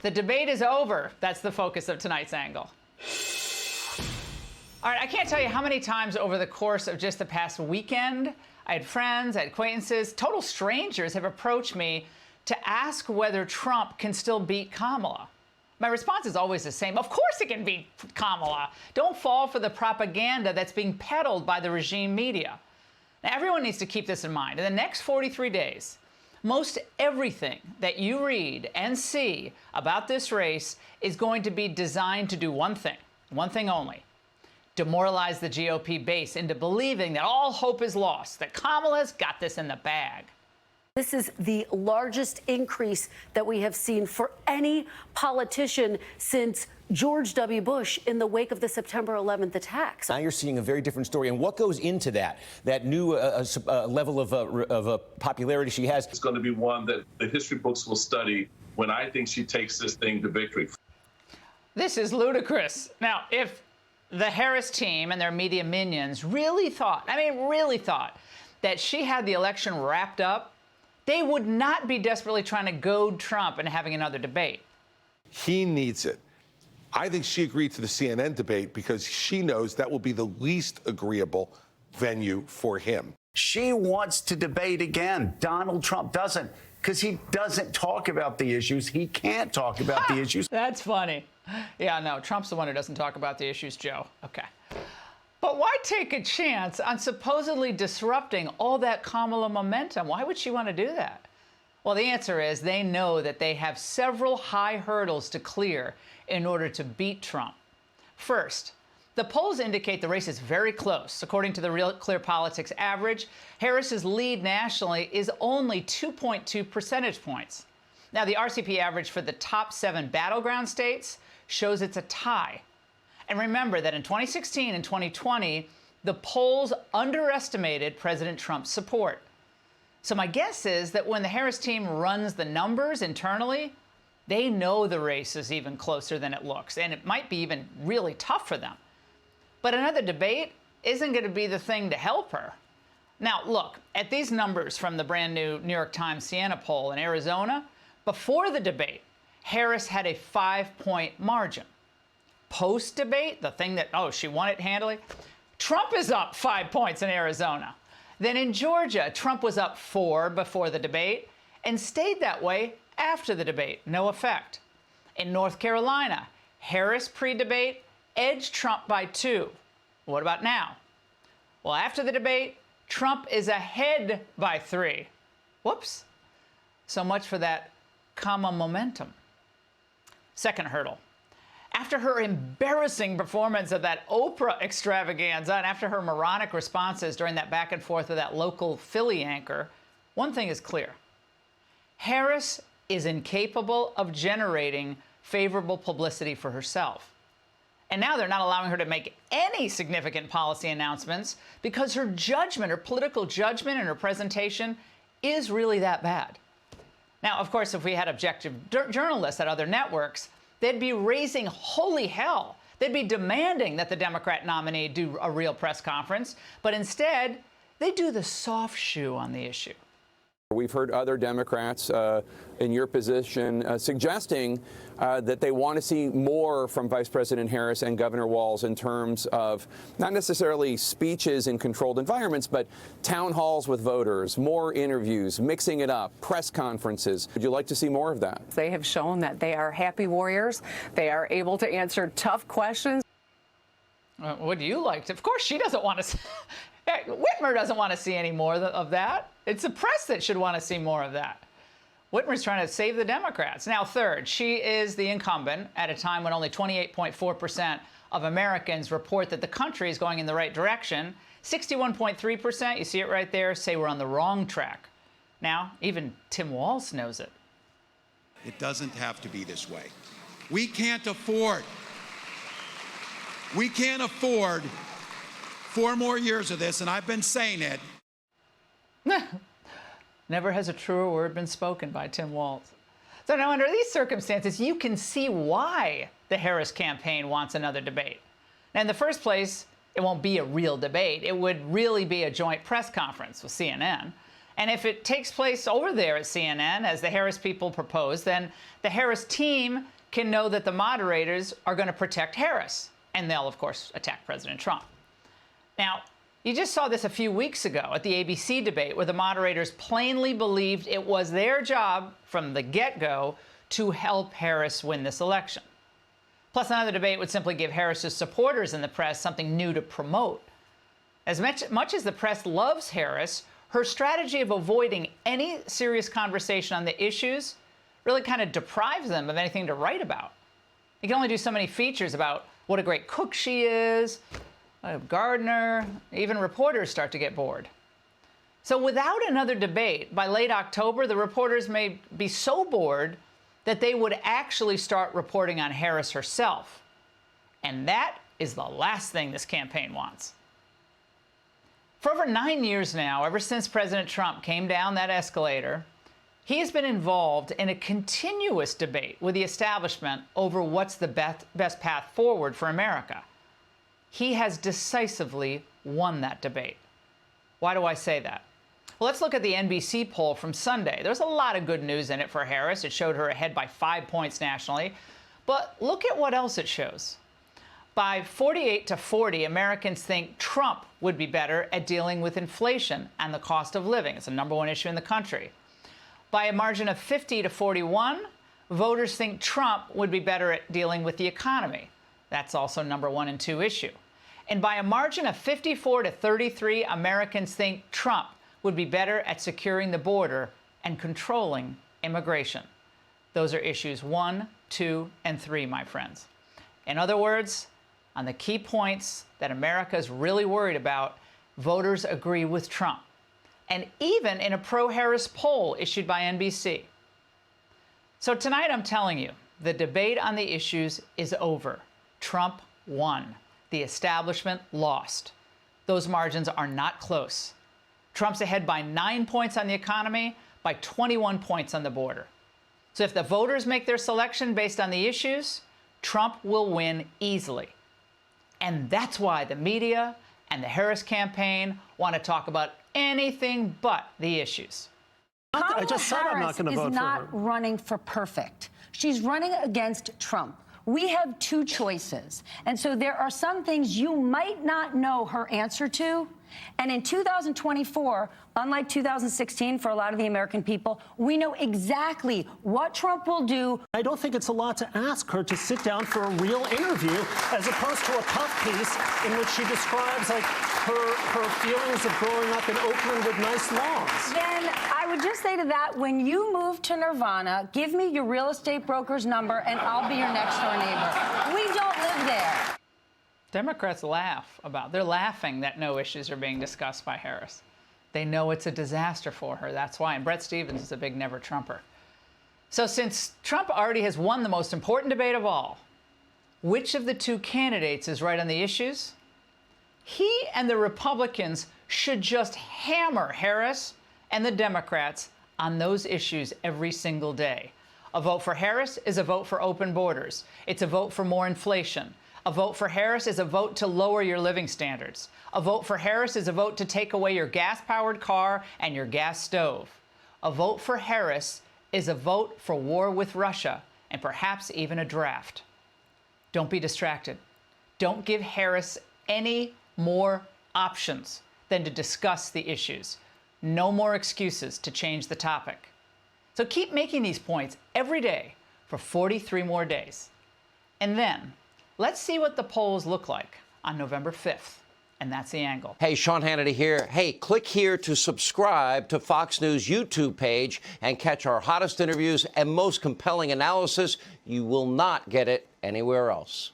The debate is over. That's the focus of tonight's angle. All right, I can't tell you how many times over the course of just the past weekend, I had friends, I had acquaintances, total strangers have approached me to ask whether Trump can still beat Kamala. My response is always the same. Of course he can beat Kamala. Don't fall for the propaganda that's being peddled by the regime media. Now, everyone needs to keep this in mind. In the next 43 days, most everything that you read and see about this race is going to be designed to do one thing only: demoralize the GOP base into believing that all hope is lost, that Kamala's got this in the bag. This is the largest increase that we have seen for any politician since George W. Bush in the wake of the September 11th attacks. Now you're seeing a very different story. And what goes into that new level of popularity she has? It's going to be one that the history books will study when I think she takes this thing to victory. This is ludicrous. Now, if the Harris team and their media minions really thought that she had the election wrapped up, they would not be desperately trying to goad Trump into having another debate. He needs it. I think she agreed to the CNN debate because she knows that will be the least agreeable venue for him. She wants to debate again. Donald Trump doesn't, because he doesn't talk about the issues. He can't talk about the issues. That's funny. Yeah, no, Trump's the one who doesn't talk about the issues, Joe. Okay. But why take a chance on supposedly disrupting all that Kamala momentum? Why would she want to do that? Well, the answer is they know that they have several high hurdles to clear in order to beat Trump. First, the polls indicate the race is very close. According to the Real Clear Politics average, Harris's lead nationally is only 2.2 percentage points. Now, the RCP average for the top 7 battleground states shows it's a tie. And remember that in 2016 and 2020, the polls underestimated President Trump's support. So my guess is that when the Harris team runs the numbers internally, they know the race is even closer than it looks, and it might be even really tough for them. But another debate isn't going to be the thing to help her. Now, look, at these numbers from the brand new New York Times Siena poll in Arizona, before the debate, Harris had a 5-point margin. Post-debate, the thing that, she won it handily, Trump is up 5 points in Arizona. Then in Georgia, Trump was up 4 before the debate and stayed that way after the debate. No effect. In North Carolina, Harris pre-debate edged Trump by 2. What about now? Well, after the debate, Trump is ahead by 3. Whoops. So much for that Kamala momentum. Second hurdle. After her embarrassing performance of that Oprah extravaganza and after her moronic responses during that back and forth with that local Philly anchor, one thing is clear. Harris is incapable of generating favorable publicity for herself. And now they're not allowing her to make any significant policy announcements because her judgment, her political judgment and her presentation is really that bad. Now, of course, if we had objective journalists at other networks, they'd be raising holy hell. They'd be demanding that the Democrat nominee do a real press conference, but instead, they do the soft shoe on the issue. We've heard other Democrats in your position suggesting that they want to see more from Vice President Harris and Governor Walz in terms of not necessarily speeches in controlled environments, but town halls with voters, more interviews, mixing it up, press conferences. Would you like to see more of that? They have shown that they are happy warriors. They are able to answer tough questions. Would you like to? Of course, she doesn't want to. Whitmer doesn't want to see any more of that. It's the press that should want to see more of that. Whitmer's trying to save the Democrats. Now, third, she is the incumbent at a time when only 28.4% of Americans report that the country is going in the right direction. 61.3%, you see it right there, say we're on the wrong track. Now, even Tim Walz knows it. It doesn't have to be this way. We can't afford 4 more years of this, and I've been saying it. Never has a truer word been spoken by Tim Walz. So now, under these circumstances, you can see why the Harris campaign wants another debate. Now, in the first place, it won't be a real debate. It would really be a joint press conference with CNN. And if it takes place over there at CNN, as the Harris people propose, then the Harris team can know that the moderators are going to protect Harris, and they'll, of course, attack President Trump. Now, you just saw this a few weeks ago at the ABC debate where the moderators plainly believed it was their job from the get-go to help Harris win this election. Plus, another debate would simply give Harris's supporters in the press something new to promote. As much as the press loves Harris, her strategy of avoiding any serious conversation on the issues really kind of deprives them of anything to write about. You can only do so many features about what a great cook she is, a gardener, even reporters start to get bored. So without another debate, by late October, the reporters may be so bored that they would actually start reporting on Harris herself. And that is the last thing this campaign wants. For over 9 years now, ever since President Trump came down that escalator, he has been involved in a continuous debate with the establishment over what's the best path forward for America. He has decisively won that debate. Why do I say that? Well, let's look at the NBC poll from Sunday. There's a lot of good news in it for Harris. It showed her ahead by 5 points nationally. But look at what else it shows. By 48-40, Americans think Trump would be better at dealing with inflation and the cost of living. It's the #1 issue in the country. By a margin of 50-41, voters think Trump would be better at dealing with the economy. That's also #1 and #2 issue. And by a margin of 54-33, Americans think Trump would be better at securing the border and controlling immigration. Those are issues 1, 2, and 3, my friends. In other words, on the key points that America is really worried about, voters agree with Trump. And even in a pro-Harris poll issued by NBC. So tonight I'm telling you, the debate on the issues is over. Trump won. The establishment lost. Those margins are not close. Trump's ahead by 9 points on the economy, by 21 points on the border. So if the voters make their selection based on the issues, Trump will win easily. And that's why the media and the Harris campaign want to talk about anything but the issues. I just said I'm not going to vote for her. Kamala Harris is not running for perfect. She's running against Trump. We have two choices. And so there are some things you might not know her answer to. And in 2024, unlike 2016 for a lot of the American people, we know exactly what Trump will do. I don't think it's a lot to ask her to sit down for a real interview as opposed to a puff piece in which she describes like her feelings of growing up in Oakland with nice lawns. Then I would just say to that, when you move to Nirvana, give me your real estate broker's number and I'll be your next door neighbor. We don't live there. Democrats they're laughing that no issues are being discussed by Harris. They know it's a disaster for her. That's why. And Bret Stephens is a big never Trumper. So since Trump already has won the most important debate of all, which of the two candidates is right on the issues? He and the Republicans should just hammer Harris and the Democrats on those issues every single day. A vote for Harris is a vote for open borders. It's a vote for more inflation. A vote for Harris is a vote to lower your living standards. A vote for Harris is a vote to take away your gas-powered car and your gas stove. A vote for Harris is a vote for war with Russia and perhaps even a draft. Don't be distracted. Don't give Harris any more options than to discuss the issues. No more excuses to change the topic. So keep making these points every day for 43 more days. And then, let's see what the polls look like on November 5th. And that's The Angle. Hey, Sean Hannity here. Hey, click here to subscribe to Fox News YouTube page and catch our hottest interviews and most compelling analysis. You will not get it anywhere else.